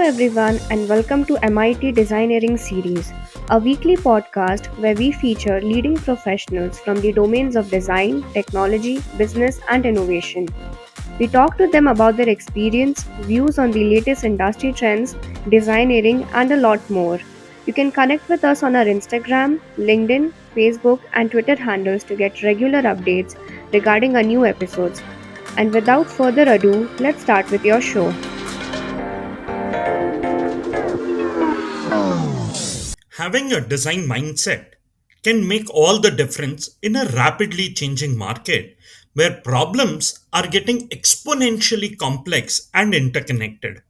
everyone, and welcome to MIT Designeering Series, a weekly podcast where we feature leading professionals from the domains of design, technology, business, and innovation. We talk to them about their experience, views on the latest industry trends, designeering, and a lot more. You can connect with us on our Instagram, LinkedIn, Facebook, and Twitter handles to get regular updates regarding our new episodes. And without further ado, let's start with your show. Having a design mindset can make all the difference in a rapidly changing market where problems are getting exponentially complex and interconnected.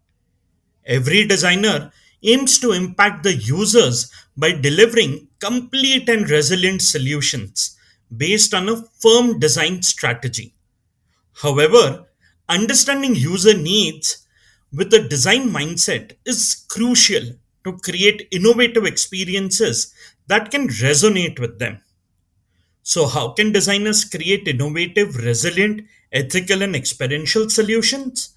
Every designer aims to impact the users by delivering complete and resilient solutions based on a firm design strategy. However, understanding user needs with a design mindset is crucial to create innovative experiences that can resonate with them. So, how can designers create innovative, resilient, ethical, and experiential solutions?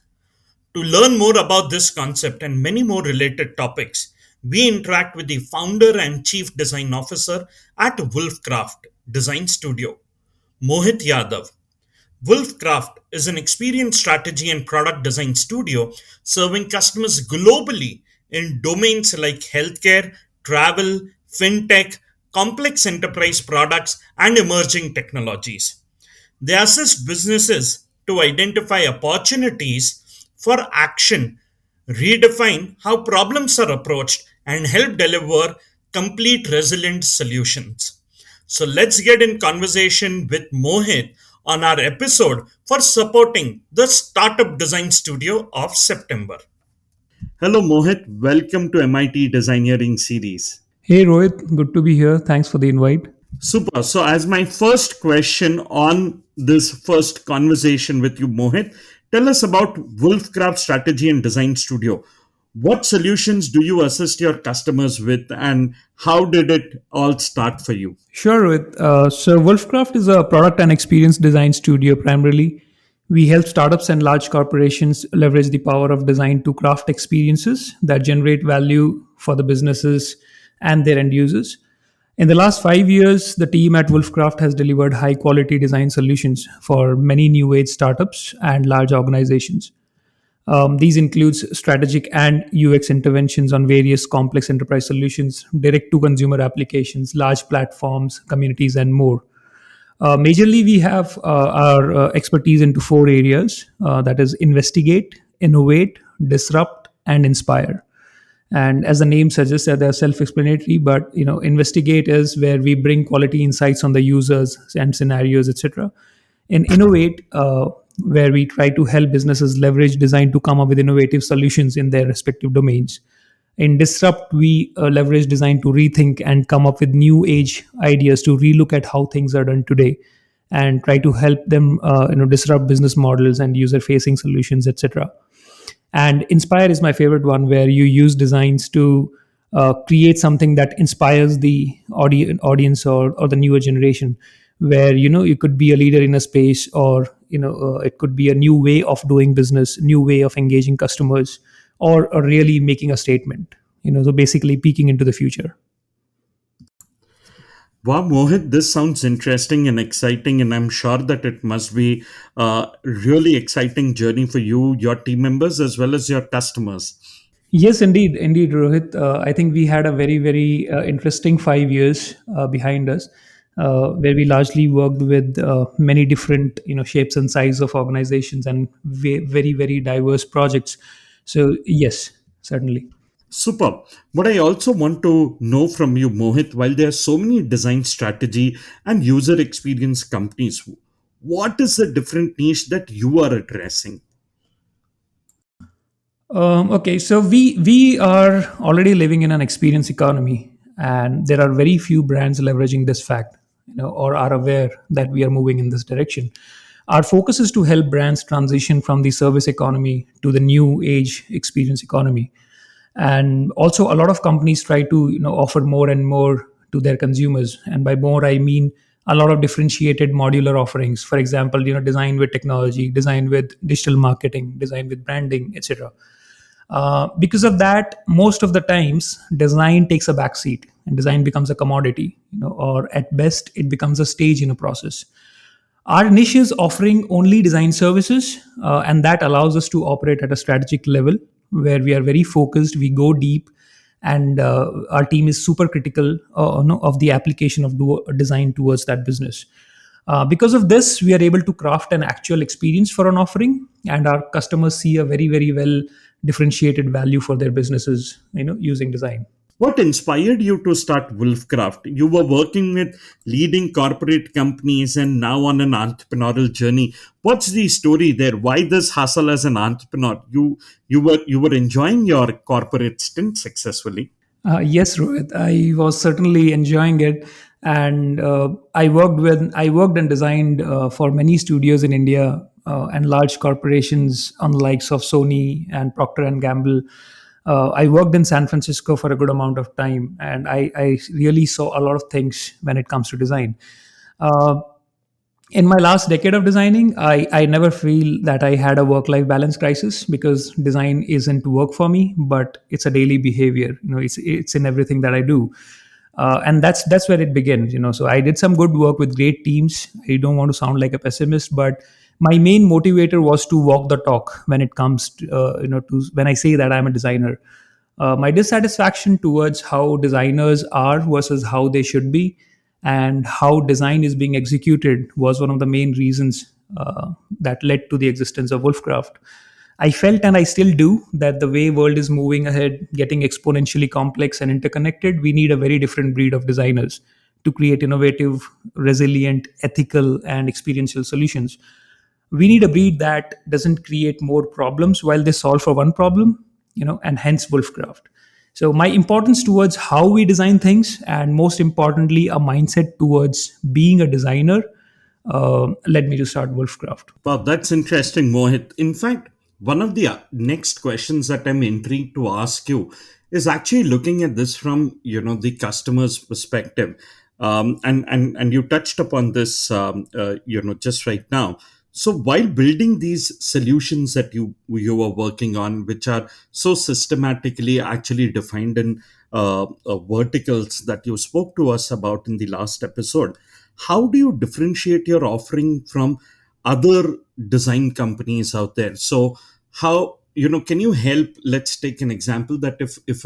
To learn more about this concept and many more related topics, we interact with the founder and chief design officer at Wolffkraft Design Studio, Mohit Yadav. Wolffkraft is an experienced strategy and product design studio serving customers globally in domains like healthcare, travel, fintech, complex enterprise products, and emerging technologies. They assist businesses to identify opportunities for action, redefine how problems are approached, and help deliver complete resilient solutions. So let's get in conversation with Mohit on our episode for supporting the Startup Design Studio of September. Hello, Mohit. Welcome to MIT Designeering Series. Hey Rohit, good to be here. Thanks for the invite. Super. So, as my first question on this first conversation with you, Mohit, tell us about Wolfcraft Strategy and Design Studio. What solutions do you assist your customers with, and how did it all start for you? Sure, Rohit. So Wolfcraft is a product and experience design studio primarily. We help startups and large corporations leverage the power of design to craft experiences that generate value for the businesses and their end users. In the last 5 years, the team at Wolfcraft has delivered high quality design solutions for many new age startups and large organizations. These includes strategic and UX interventions on various complex enterprise solutions, direct to consumer applications, large platforms, communities, and more. Majorly, we have our expertise into four areas that is investigate, innovate, disrupt, and inspire. And as the name suggests, that they're self-explanatory. But investigate is where we bring quality insights on the users and scenarios, etc. In innovate, where we try to help businesses leverage design to come up with innovative solutions in their respective domains. In disrupt, we leverage design to rethink and come up with new age ideas to relook at how things are done today and try to help them disrupt business models and user facing solutions, etc. And inspire is my favorite one, where you use designs to create something that inspires the audience or the newer generation, where you could be a leader in a space, or it could be a new way of doing business, new way of engaging customers, or really making a statement, so basically peeking into the future. Wow, Mohit, this sounds interesting and exciting, and I'm sure that it must be a really exciting journey for you, your team members, as well as your customers. Yes, indeed, Rohit. I think we had a very interesting 5 years behind us, where we largely worked with many different shapes and sizes of organizations and very diverse projects. So yes, certainly. Super. What I also want to know from you, Mohit, while there are so many design strategy and user experience companies, what is the different niche that you are addressing? Okay, so we are already living in an experience economy, and there are very few brands leveraging this fact, or are aware that we are moving in this direction. Our focus is to help brands transition from the service economy to the new age experience economy, and also a lot of companies try to offer more and more to their consumers, and by more I mean a lot of differentiated modular offerings. For example, design with technology, design with digital marketing, design with branding, etc. Because of that, most of the times design takes a backseat and design becomes a commodity, or at best it becomes a stage in a process. Our niche is offering only design services, and that allows us to operate at a strategic level where we are very focused, we go deep, and our team is super critical of the application of design towards that business. Because of this, we are able to craft an actual experience for an offering, and our customers see a very, very well differentiated value for their businesses, using design. What inspired you to start Wolffkraft? You were working with leading corporate companies and now on an entrepreneurial journey. What's the story there? Why this hustle as an entrepreneur? You were enjoying your corporate stint successfully. Yes, Rohit, I was certainly enjoying it, and I worked and designed for many studios in India and large corporations on the likes of Sony and Procter and Gamble. I worked in San Francisco for a good amount of time, and I really saw a lot of things when it comes to design. Uh, in my last decade of designing, I never feel that I had a work life balance crisis, because design isn't work for me, but it's a daily behavior. It's in everything that I do. And that's where it begins. So I did some good work with great teams. I don't want to sound like a pessimist, but my main motivator was to walk the talk when it comes to, to when I say that I'm a designer. My dissatisfaction towards how designers are versus how they should be, and how design is being executed, was one of the main reasons that led to the existence of Wolffkraft. I felt, and I still do, that the way world is moving ahead, getting exponentially complex and interconnected, we need a very different breed of designers to create innovative, resilient, ethical, and experiential solutions. We need a breed that doesn't create more problems while they solve for one problem, and hence Wolffkraft. So my importance towards how we design things, and most importantly a mindset towards being a designer, led me to start Wolffkraft. Wow, that's interesting, Mohit. In fact, one of the next questions that I'm intrigued to ask you is actually looking at this from the customer's perspective, and you touched upon this just right now. So while building these solutions that you are working on, which are so systematically actually defined in verticals that you spoke to us about in the last episode, how do you differentiate your offering from other design companies out there? So how, can you help? Let's take an example that if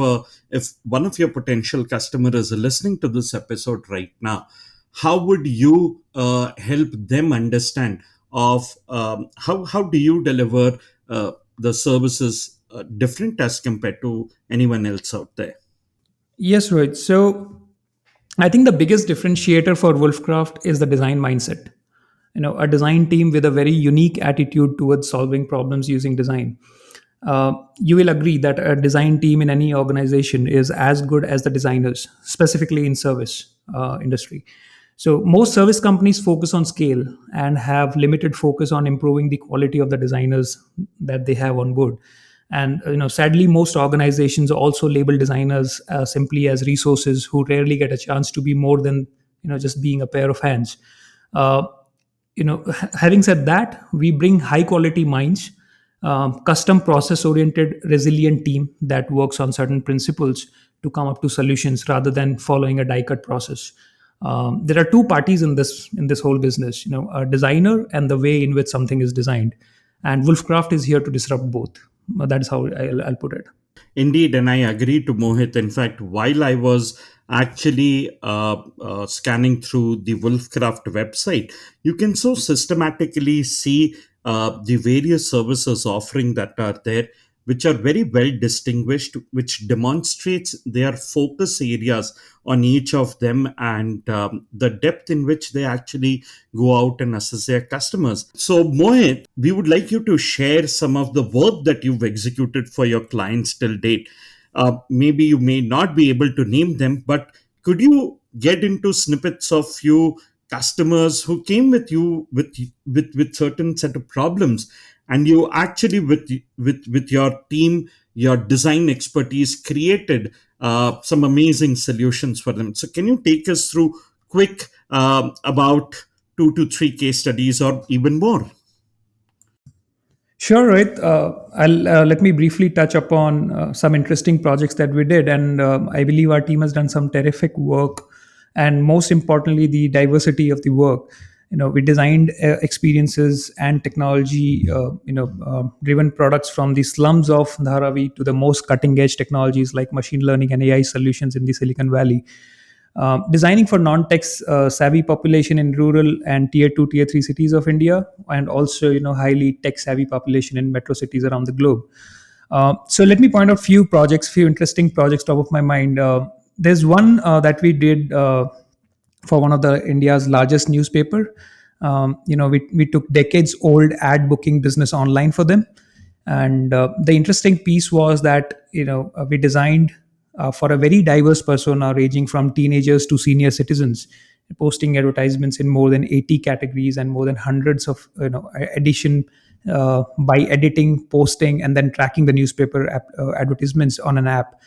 one of your potential customer is listening to this episode right now, how would you help them understand of how do you deliver the services different as compared to anyone else out there? Yes, Rohit. So I think the biggest differentiator for Wolffkraft is the design mindset. A design team with a very unique attitude towards solving problems using design. You will agree that a design team in any organization is as good as the designers, specifically in service industry. So most service companies focus on scale and have limited focus on improving the quality of the designers that they have on board. And sadly, most organizations also label designers simply as resources who rarely get a chance to be more than just being a pair of hands. Uh, Having said that, we bring high quality minds, custom process oriented resilient team that works on certain principles to come up to solutions rather than following a die cut process. There are two parties in this whole business, a designer and the way in which something is designed, and Wolffkraft is here to disrupt both. That is how I'll put it. Indeed, and I agree to Mohit. In fact, while I was actually scanning through the Wolfcraft website, you can so systematically see the various services offering that are there, which are very well distinguished, which demonstrates their focus areas on each of them, and the depth in which they actually go out and assess their customers. So, Mohit, we would like you to share some of the work that you've executed for your clients till date. Maybe you may not be able to name them, but could you get into snippets of few customers who came with you with certain set of problems, and you actually with your team, your design expertise, created some amazing solutions for them? So can you take us through quick about 2 to 3 case studies or even more? Sure, Rohit. I'll let me briefly touch upon some interesting projects that we did, and I believe our team has done some terrific work, and most importantly, the diversity of the work. We designed experiences and technology, driven products from the slums of Dharavi to the most cutting edge technologies like machine learning and AI solutions in the Silicon Valley. Designing for non-tech savvy population in rural and tier 2 tier 3 cities of India, and also highly tech savvy population in metro cities around the globe. So let me point out few interesting projects top of my mind. There's one that we did for one of the India's largest newspaper. We took decades old ad booking business online for them, and the interesting piece was that we designed for a very diverse persona ranging from teenagers to senior citizens, posting advertisements in more than 80 categories and more than hundreds of edition by editing, posting, and then tracking the newspaper advertisements on an app,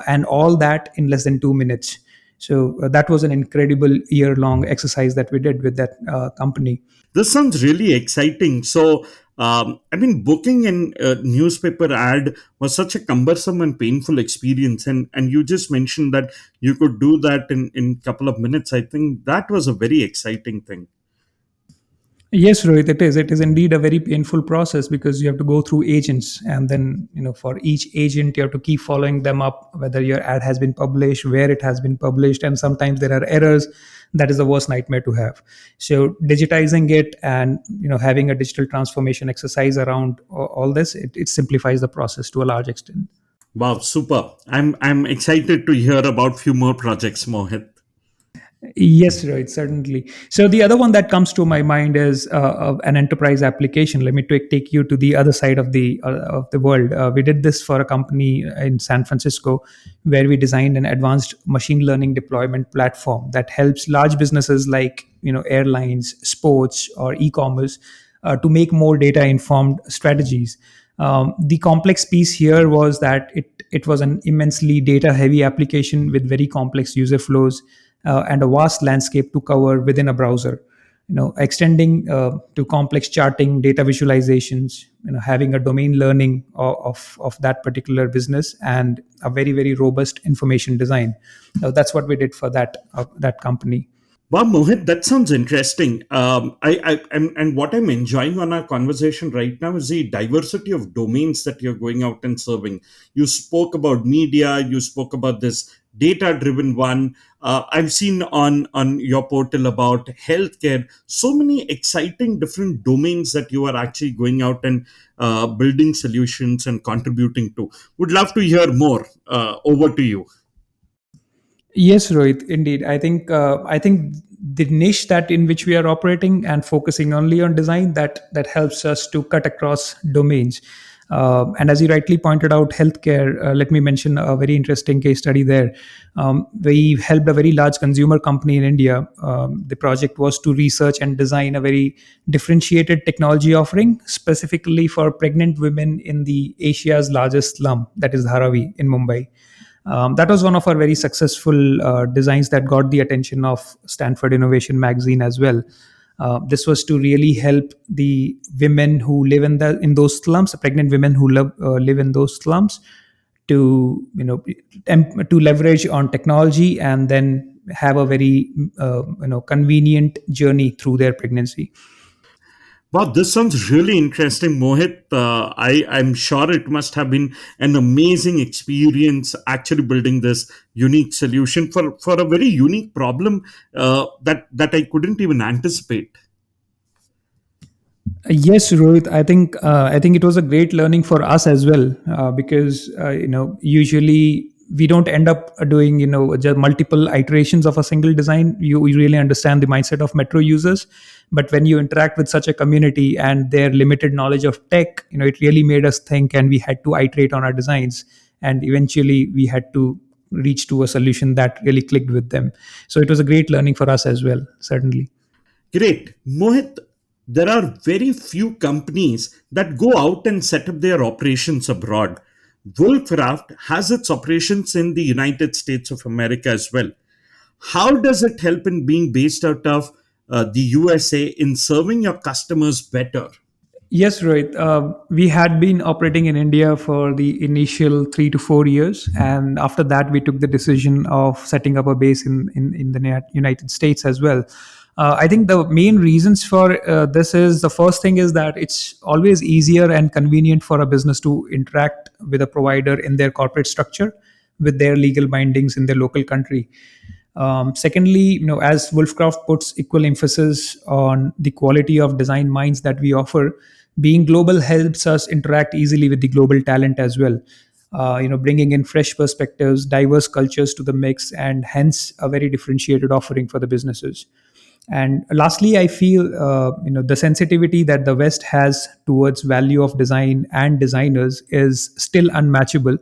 and all that in less than 2 minutes. So that was an incredible year-long exercise that we did with that company. This sounds really exciting. So, I mean, booking an newspaper ad was such a cumbersome and painful experience, and you just mentioned that you could do that in couple of minutes. I think that was a very exciting thing. Yes, Rohit, it is. It is indeed a very painful process because you have to go through agents, and then for each agent, you have to keep following them up whether your ad has been published, where it has been published, and sometimes there are errors. That is the worst nightmare to have. So digitizing it and having a digital transformation exercise around all this, it simplifies the process to a large extent. Wow, super! I'm excited to hear about few more projects, Mohit. Yes, right, certainly. So the other one that comes to my mind is an enterprise application. Let me take you to the other side of the world. We did this for a company in San Francisco, where we designed an advanced machine learning deployment platform that helps large businesses like airlines, sports, or e-commerce to make more data informed strategies. The complex piece here was that it was an immensely data heavy application with very complex user flows and a vast landscape to cover within a browser. Extending to complex charting, data visualizations, having a domain learning of that particular business, and a very very robust information design. That's what we did for that company. Wow, Mohit, that sounds interesting. And what I'm enjoying on our conversation right now is the diversity of domains that you're going out and serving. You spoke about media, you spoke about this data-driven one. I've seen on your portal about healthcare. So many exciting different domains that you are actually going out and building solutions and contributing to. Would love to hear more. Over to you. Yes, Rohit, indeed. I think the niche that in which we are operating and focusing only on design, that helps us to cut across domains. And as you rightly pointed out, healthcare. Let me mention a very interesting case study there. We helped a very large consumer company in India. The project was to research and design a very differentiated technology offering specifically for pregnant women in the Asia's largest slum, that is Dharavi in Mumbai. That was one of our very successful designs that got the attention of Stanford Innovation Magazine as well. This was to really help the women who live in those slums, pregnant women who live in those slums, to to leverage on technology and then have a very convenient journey through their pregnancy. Wow, this sounds really interesting, Mohit. I'm sure it must have been an amazing experience actually building this unique solution for a very unique problem that I couldn't even anticipate. Yes, Rohit. I think it was a great learning for us as well, because usually we don't end up doing just multiple iterations of a single design. You really understand the mindset of metro users, but when you interact with such a community and their limited knowledge of tech, it really made us think, and we had to iterate on our designs, and eventually we had to reach to a solution that really clicked with them. So it was a great learning for us as well, certainly. Great. Mohit, there are very few companies that go out and set up their operations abroad. Wolffkraft has its operations in the United States of America as well. How does it help in being based out of the USA in serving your customers better? Yes, Rohit. We had been operating in India for the initial 3 to 4 years. And after that, we took the decision of setting up a base in the United States as well. I think the main reasons for this is the first thing is that it's always easier and convenient for a business to interact with a provider in their corporate structure with their legal bindings in their local country. Secondly, as Wolffkraft puts equal emphasis on the quality of design minds that we offer, being global helps us interact easily with the global talent as well. Bringing in fresh perspectives, diverse cultures to the mix, and hence a very differentiated offering for the businesses. And lastly, I feel the sensitivity that the West has towards value of design and designers is still unmatchable.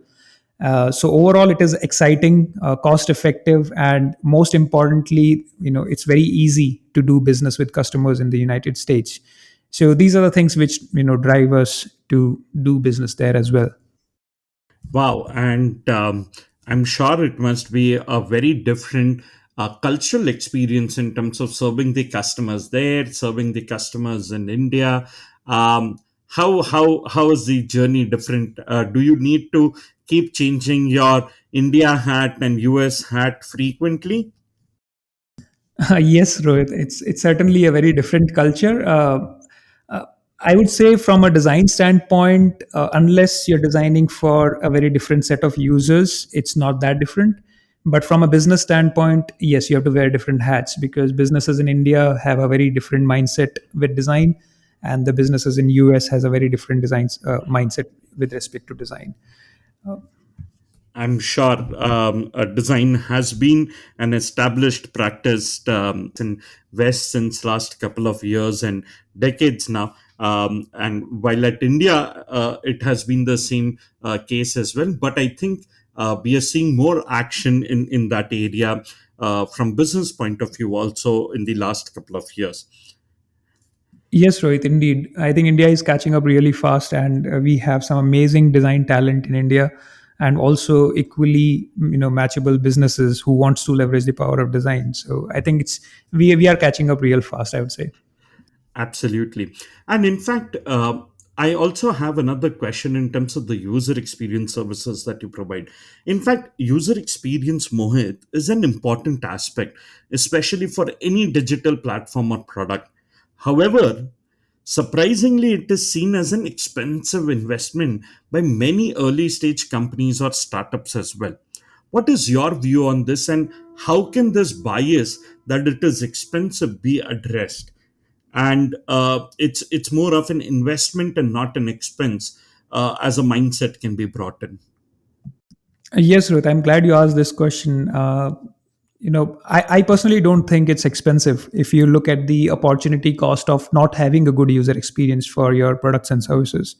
So overall, it is exciting, cost effective, and most importantly, it's very easy to do business with customers in the United States. So these are the things which drive us to do business there as well. Wow, and I'm sure it must be a very different cultural experience in terms of serving the customers there, serving the customers in India. How is the journey different? Do you need to keep changing your India hat and US hat frequently? Yes, Rohit, it's certainly a very different culture. Uh, I would say, from a design standpoint, unless you're designing for a very different set of users, it's not that different. But from a business standpoint, yes, you have to wear different hats because businesses in India have a very different mindset with design, and the businesses in US has a very different design mindset with respect to design. I'm sure design has been an established practice in West since last couple of years and decades now. And while at India, it has been the same case as well. But I think we are seeing more action in that area from business point of view also in the last couple of years. Yes, Rohit, indeed. I think India is catching up really fast, and we have some amazing design talent in India, and also equally, matchable businesses who wants to leverage the power of design. So I think we are catching up real fast, I would say. Absolutely. And in fact, I also have another question in terms of the user experience services that you provide. In fact, user experience, Mohit, is an important aspect, especially for any digital platform or product. However, surprisingly, it is seen as an expensive investment by many early stage companies or startups as well. What is your view on this, and how can this bias that it is expensive be addressed? And it's more of an investment and not an expense, as a mindset can be brought in. Yes, Ruth, I'm glad you asked this question. I personally don't think it's expensive if you look at the opportunity cost of not having a good user experience for your products and services.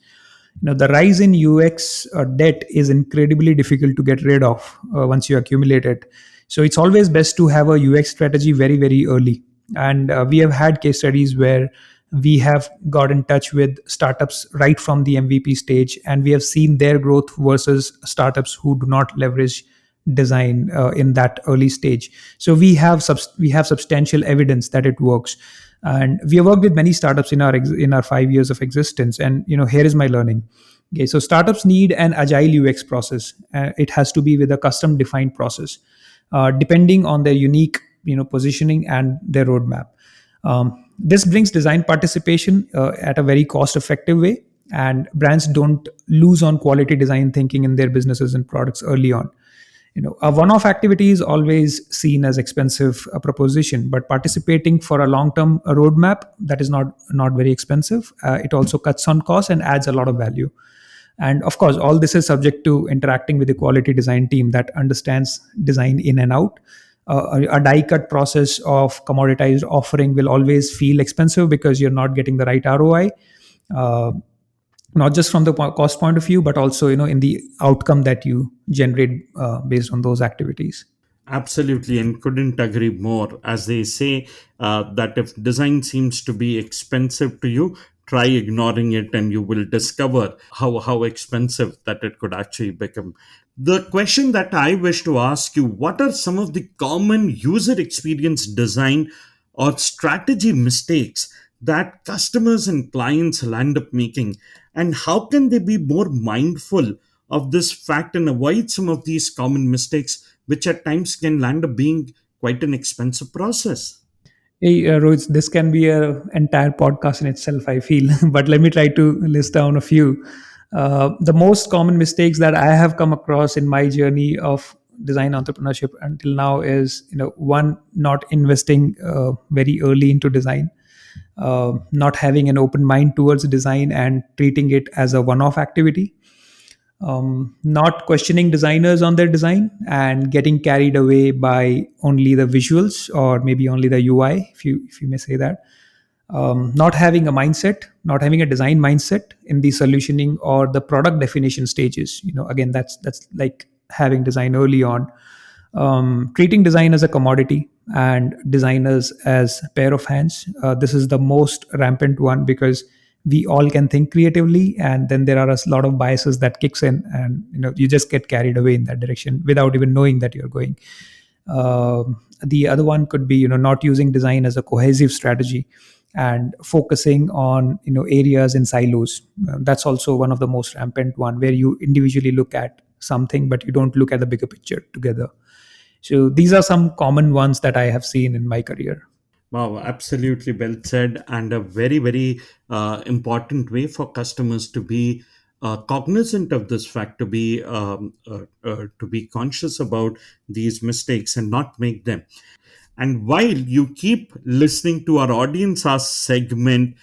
The rise in UX debt is incredibly difficult to get rid of once you accumulate it. So it's always best to have a UX strategy very, very early. And we have had case studies where we have got in touch with startups right from the MVP stage, and we have seen their growth versus startups who do not leverage design in that early stage. So we have substantial evidence that it works, and we have worked with many startups in our 5 years of existence. And here is my learning. Okay, so startups need an agile UX process. It has to be with a custom defined process, depending on their unique positioning and their roadmap. This brings design participation at a very cost effective way, and brands don't lose on quality design thinking in their businesses and products early on. A one-off activity is always seen as expensive a proposition, but participating for a long-term roadmap, that is not very expensive. It also cuts on costs and adds a lot of value. And of course, all this is subject to interacting with the quality design team that understands design in and out. A die cut process of commoditized offering will always feel expensive because you're not getting the right ROI, uh, not just from the cost point of view, but also in the outcome that you generate based on those activities. Absolutely, and couldn't agree more. As they say, that if design seems to be expensive to you, try ignoring it and you will discover how expensive that it could actually become. The question that I wish to ask you: what are some of the common user experience design or strategy mistakes that customers and clients will end up making? And how can they be more mindful of this fact and avoid some of these common mistakes, which at times can land up being quite an expensive process? Hey, Rohit, this can be a entire podcast in itself, I feel. But let me try to list down a few. The most common mistakes that I have come across in my journey of design entrepreneurship until now is, one, not investing very early into design, not having an open mind towards design and treating it as a one-off activity, not questioning designers on their design and getting carried away by only the visuals or maybe only the UI, if you may say that. Not having a mindset, not having a design mindset in the solutioning or the product definition stages. Again, that's like having design early on. Treating design as a commodity and designers as a pair of hands. This is the most rampant one because we all can think creatively, and then there are a lot of biases that kicks in, and you just get carried away in that direction without even knowing that you're going. The other one could be not using design as a cohesive strategy and focusing on areas in silos. That's also one of the most rampant one, where you individually look at something but you don't look at the bigger picture together. So these are some common ones that I have seen in my career. Wow, absolutely well said, and a very, very important way for customers to be cognizant of this fact, to be conscious about these mistakes and not make them. And while you keep listening to our audience ask segment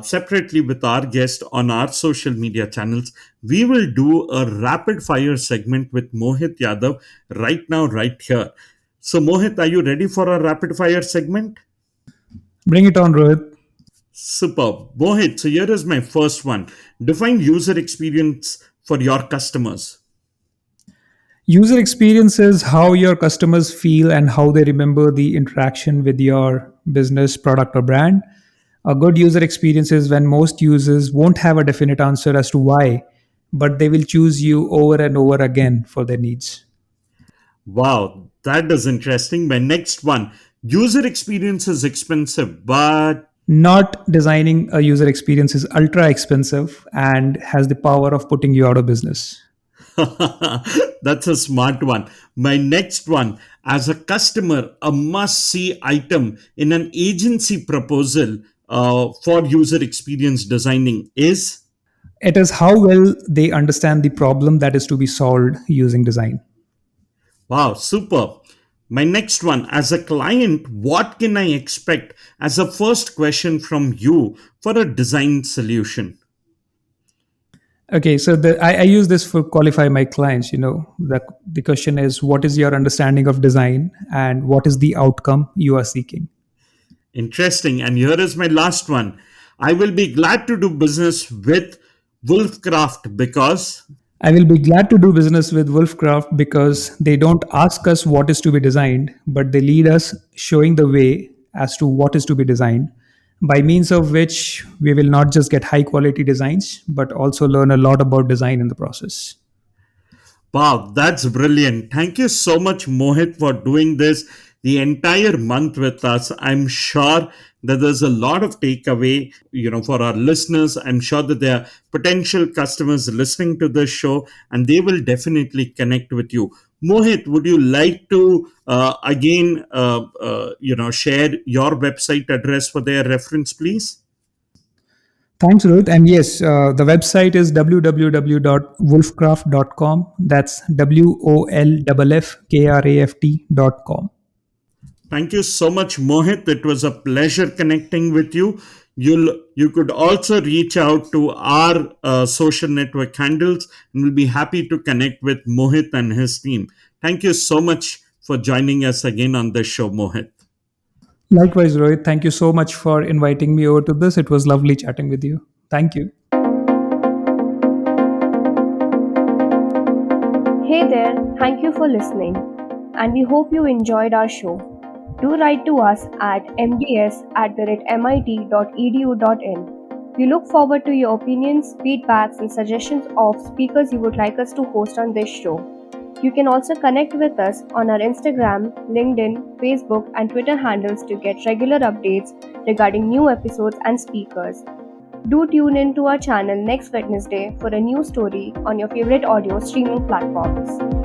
separately with our guest on our social media channels, we will do a rapid fire segment with Mohit Yadav right now, right here. So, Mohit, are you ready for our rapid fire segment? Bring it on, Rohit. Superb. Mohit, so here is my first one. Define user experience for your customers. User experience is how your customers feel and how they remember the interaction with your business, product, or brand. A good user experience is when most users won't have a definite answer as to why, but they will choose you over and over again for their needs. Wow, that is interesting. My next one. User experience is expensive, but Not designing a user experience is ultra expensive and has the power of putting you out of business. that's a smart one. My next one. As a customer, a must see item in an agency proposal for user experience designing is. It is how well they understand the problem that is to be solved using design. Wow, super. My next one, as a client, what can I expect as a first question from you for a design solution? Okay, so I use this for qualify my clients. The question is, what is your understanding of design and what is the outcome you are seeking? Interesting. And here is my last one. I will be glad to do business with Wolffkraft because. I will be glad to do business with Wolffkraft because they don't ask us what is to be designed, but they lead us showing the way as to what is to be designed, by means of which we will not just get high quality designs, but also learn a lot about design in the process. Wow, that's brilliant. Thank you so much, Mohit, for doing this the entire month with us. I'm sure that there's a lot of takeaway, for our listeners. I'm sure that there are potential customers listening to this show and they will definitely connect with you. Mohit, would you like to again, share your website address for their reference, please? Thanks, Ruth. And yes, the website is www.wolfcraft.com. That's WOLFFKRAFT.com. Thank you so much, Mohit. It was a pleasure connecting with you. You could also reach out to our social network handles, and we'll be happy to connect with Mohit and his team. Thank you so much for joining us again on this show, Mohit. Likewise, Rohit, thank you so much for inviting me over to this. It was lovely chatting with you. Thank you. Hey there, thank you for listening, and we hope you enjoyed our show. Do write to us at mds@mit.edu.in. We look forward to your opinions, feedbacks, and suggestions of speakers you would like us to host on this show. You can also connect with us on our Instagram, LinkedIn, Facebook, and Twitter handles to get regular updates regarding new episodes and speakers. Do tune in to our channel next Wednesday for a new story on your favorite audio streaming platforms.